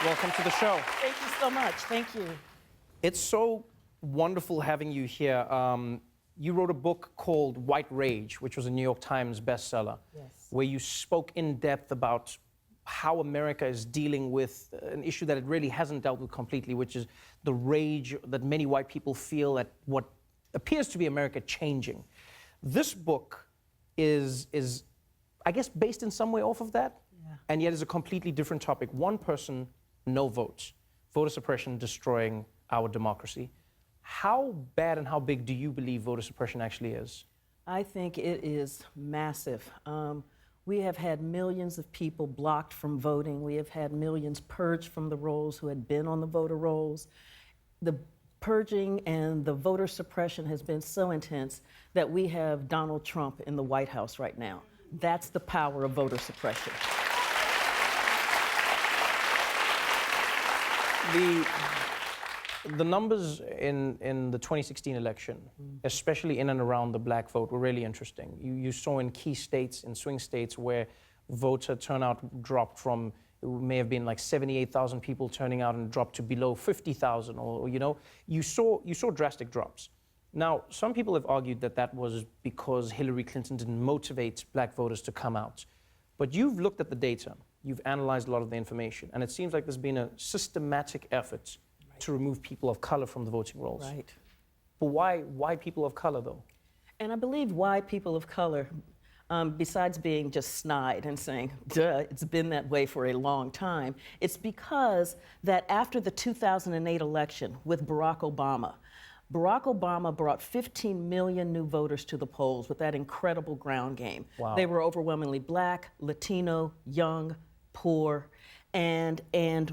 Welcome to the show. Thank you so much. Thank you. It's so wonderful having you here. You wrote a book called White Rage, which was a New York Times bestseller, where you spoke in depth about how America is dealing with an issue that it really hasn't dealt with completely, which is the rage that many white people feel at what appears to be America changing. This book is I guess, based in some way off of that, and yet is a completely different topic. One person, no votes. Voter suppression destroying our democracy. How bad and how big do you believe voter suppression actually is? I think it is massive. We have had millions of people blocked from voting. We have had millions purged from the rolls who had been on the voter rolls. The purging and the voter suppression has been so intense that we have Donald Trump in the White House right now. That's the power of voter suppression. The numbers in the 2016 election, especially in and around the black vote, were really interesting. You saw in key states, in swing states, where voter turnout dropped from, it may have been like 78,000 people turning out and dropped to below 50,000, or you saw drastic drops. Now, some people have argued that that was because Hillary Clinton didn't motivate black voters to come out. But you've looked at the data, you've analyzed a lot of the information, and it seems like there's been a systematic effort to remove people of color from the voting rolls. Right. But why people of color, though? And I believe why people of color, besides being just snide and saying, duh, it's been that way for a long time, it's because that after the 2008 election with Barack Obama brought 15 million new voters to the polls with that incredible ground game. Wow. They were overwhelmingly black, Latino, young, poor, and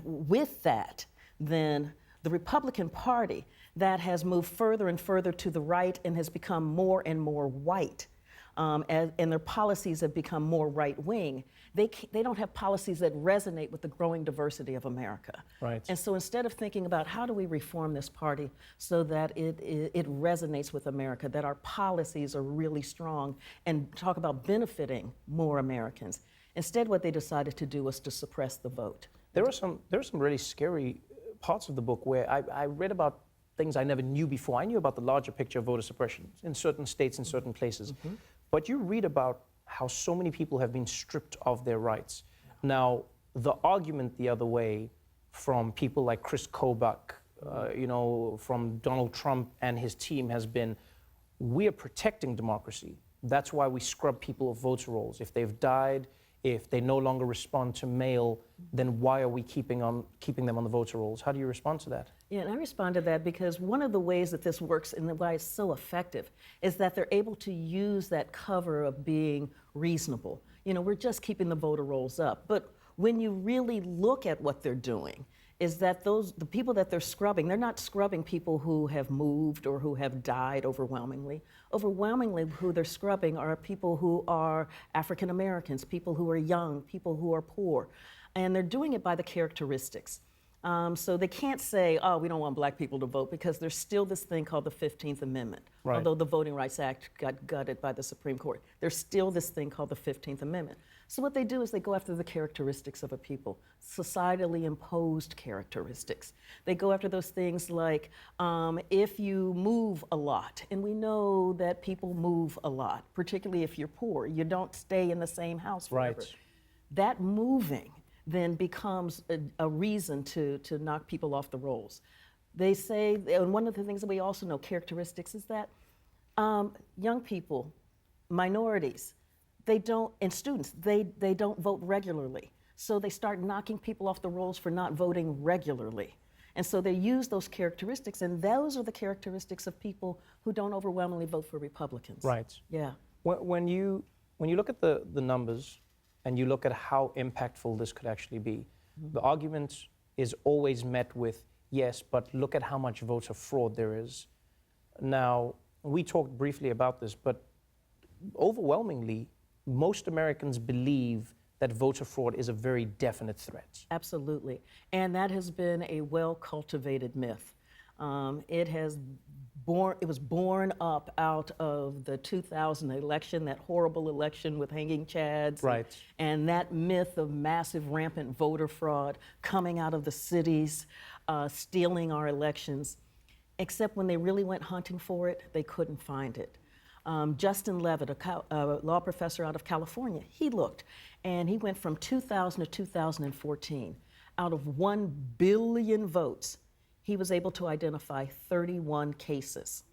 with that, then the Republican Party that has moved further and further to the right and has become more and more white, and their policies have become more right-wing. They don't have policies that resonate with the growing diversity of America. Right. And so instead of thinking about how do we reform this party so that it resonates with America, that our policies are really strong and talk about benefiting more Americans, instead what they decided to do was to suppress the vote. There are some really scary parts of the book where I read about things I never knew before. I knew about the larger picture of voter suppression in certain states, in certain places. But you read about how so many people have been stripped of their rights. Now, the argument the other way from people like Chris Kobach, from Donald Trump and his team has been, we are protecting democracy. That's why we scrub people of voter rolls. If they've died, if they no longer respond to mail, then why are we keeping them on the voter rolls? How do you respond to that? Yeah, and I respond to that because one of the ways that this works and why it's so effective is that they're able to use that cover of being reasonable. We're just keeping the voter rolls up. But when you really look at what they're doing, is that the people that they're scrubbing, they're not scrubbing people who have moved or who have died overwhelmingly. Overwhelmingly, who they're scrubbing are people who are African Americans, people who are young, people who are poor. And they're doing it by the characteristics. So they can't say, oh, we don't want black people to vote, because there's still this thing called the 15th Amendment. Right. Although the Voting Rights Act got gutted by the Supreme Court, there's still this thing called the 15th Amendment. So what they do is they go after the characteristics of a people, societally imposed characteristics. They go after those things like if you move a lot, and we know that people move a lot, particularly if you're poor, you don't stay in the same house forever. Right. That moving then becomes a reason to knock people off the rolls. They say, and one of the things that we also know, characteristics, is that young people, minorities, and students, they don't vote regularly. So they start knocking people off the rolls for not voting regularly. And so they use those characteristics, and those are the characteristics of people who don't overwhelmingly vote for Republicans. Right. Yeah. When you look at the numbers, and you look at how impactful this could actually be, the argument is always met with, yes, but look at how much voter fraud there is. Now, we talked briefly about this, but overwhelmingly, most Americans believe that voter fraud is a very definite threat. Absolutely. And that has been a well-cultivated myth. It was born up out of the 2000 election, that horrible election with hanging chads. Right. And that myth of massive rampant voter fraud coming out of the cities, stealing our elections. Except when they really went hunting for it, they couldn't find it. Justin Levitt, a law professor out of California, he looked, and he went from 2000 to 2014. Out of 1 billion votes, he was able to identify 31 cases.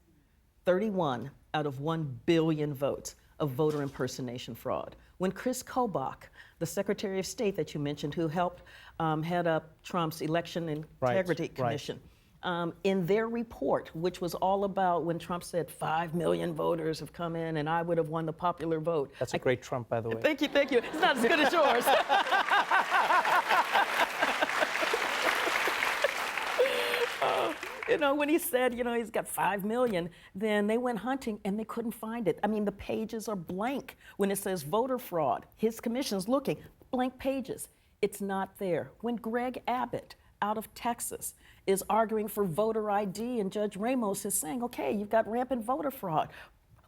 31 out of 1 billion votes of voter impersonation fraud. When Chris Kobach, the Secretary of State that you mentioned, who helped head up Trump's Election Integrity Commission, in their report, which was all about when Trump said 5 million voters have come in and I would have won the popular vote. That's a great Trump, by the way. Thank you, thank you. It's not as good as yours. You know, when he said, you know, he's got 5 million, then they went hunting and they couldn't find it. I mean, the pages are blank. When it says voter fraud, his commission's looking, blank pages. It's not there. When Greg Abbott, out of Texas, is arguing for voter ID, and Judge Ramos is saying, okay, you've got rampant voter fraud.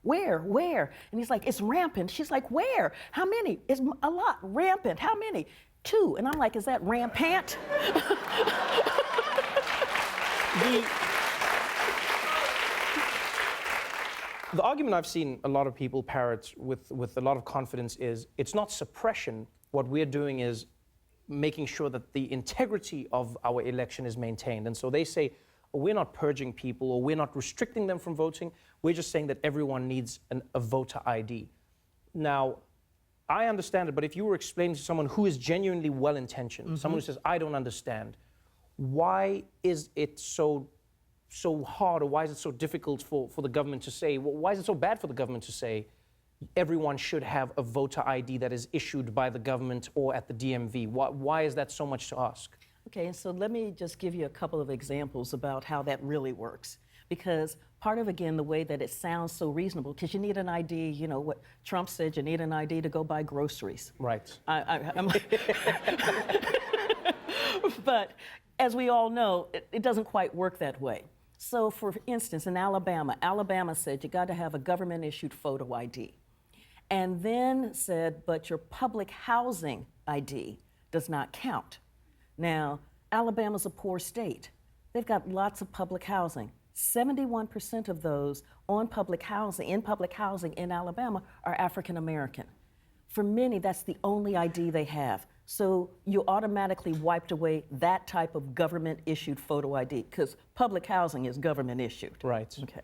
Where? And he's like, it's rampant. She's like, where? How many? It's a lot. Rampant. How many? 2. And I'm like, is that rampant? The argument I've seen a lot of people parrot with a lot of confidence is it's not suppression. What we're doing is making sure that the integrity of our election is maintained. And so they say, we're not purging people or we're not restricting them from voting. We're just saying that everyone needs a voter ID. Now, I understand it, but if you were explaining to someone who is genuinely well-intentioned, someone who says, I don't understand, why is it so hard, or why is it so difficult for the government to say, why is it so bad for the government to say everyone should have a voter ID that is issued by the government or at the DMV? Why is that so much to ask? Okay, so let me just give you a couple of examples about how that really works. Because part of, again, the way that it sounds so reasonable, because you need an ID, you know, what Trump said, you need an ID to go buy groceries. Right. I'm but as we all know, it doesn't quite work that way. So for instance, in Alabama said you got to have a government-issued photo ID. And then said, but your public housing ID does not count. Now, Alabama's a poor state. They've got lots of public housing. 71% of those in public housing in Alabama are African American. For many, that's the only ID they have. So you automatically wiped away that type of government-issued photo ID, because public housing is government-issued. Right. Okay.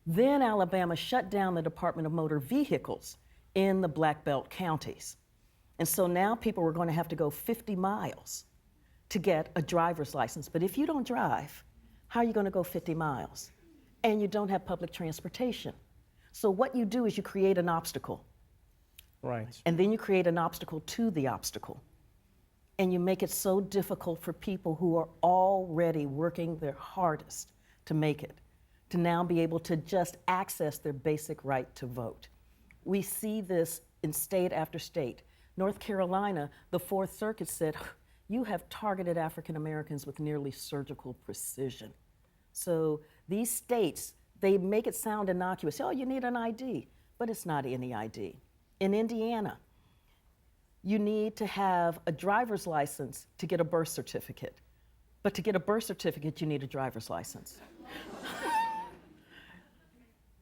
Then Alabama shut down the Department of Motor Vehicles in the Black Belt counties. And so now people are going to have to go 50 miles to get a driver's license. But if you don't drive, how are you going to go 50 miles? And you don't have public transportation. So what you do is you create an obstacle. Right. And then you create an obstacle to the obstacle. And you make it so difficult for people who are already working their hardest to make it, to now be able to just access their basic right to vote. We see this in state after state. North Carolina, the Fourth Circuit said, you have targeted African Americans with nearly surgical precision. So these states, they make it sound innocuous. Oh, you need an ID, but it's not any ID. In Indiana, you need to have a driver's license to get a birth certificate. But to get a birth certificate, you need a driver's license.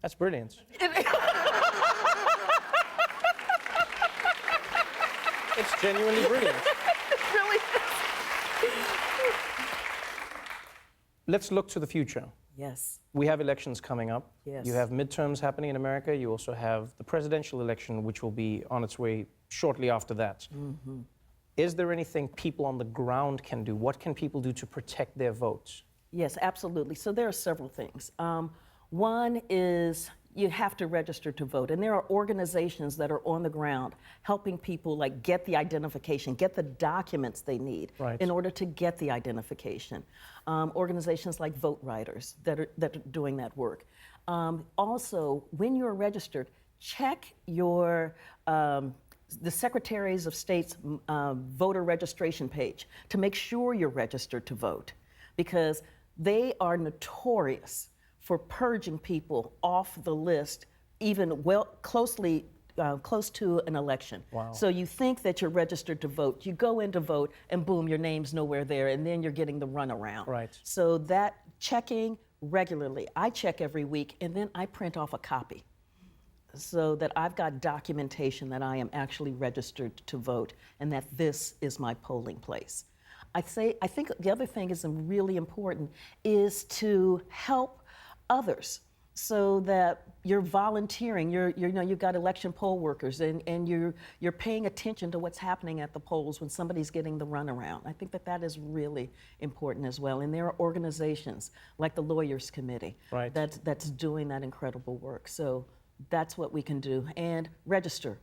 That's brilliant. It's genuinely brilliant. It really is. Let's look to the future. Yes. We have elections coming up. Yes. You have midterms happening in America. You also have the presidential election, which will be on its way shortly after that. Mm-hmm. Is there anything people on the ground can do? What can people do to protect their votes? Yes, absolutely. So there are several things. One is you have to register to vote. And there are organizations that are on the ground helping people like get the identification, get the documents they need in order to get the identification. Organizations like Vote Riders that are doing that work. Also, when you're registered, check your the Secretaries of State's voter registration page to make sure you're registered to vote. Because they are notorious for purging people off the list, even close to an election. Wow. So you think that you're registered to vote, you go in to vote, and boom, your name's nowhere there, and then you're getting the runaround. Right. So that checking regularly, I check every week, and then I print off a copy so that I've got documentation that I am actually registered to vote and that this is my polling place. I think the other thing is really important is to help others so that you're volunteering, you've got election poll workers and you're paying attention to what's happening at the polls when somebody's getting the runaround. I think that is really important as well. And there are organizations like the Lawyers Committee right. that's doing that incredible work. So that's what we can do. And register.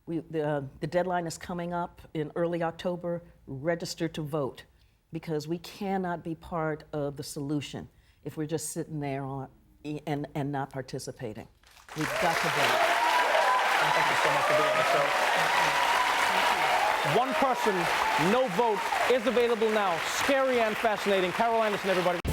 The deadline is coming up in early October. Register to vote, because we cannot be part of the solution if we're just sitting there and not participating. We've got to vote. Thank you so much for being on the show. One person, no vote is available now. Scary and fascinating. Carol Anderson, everybody.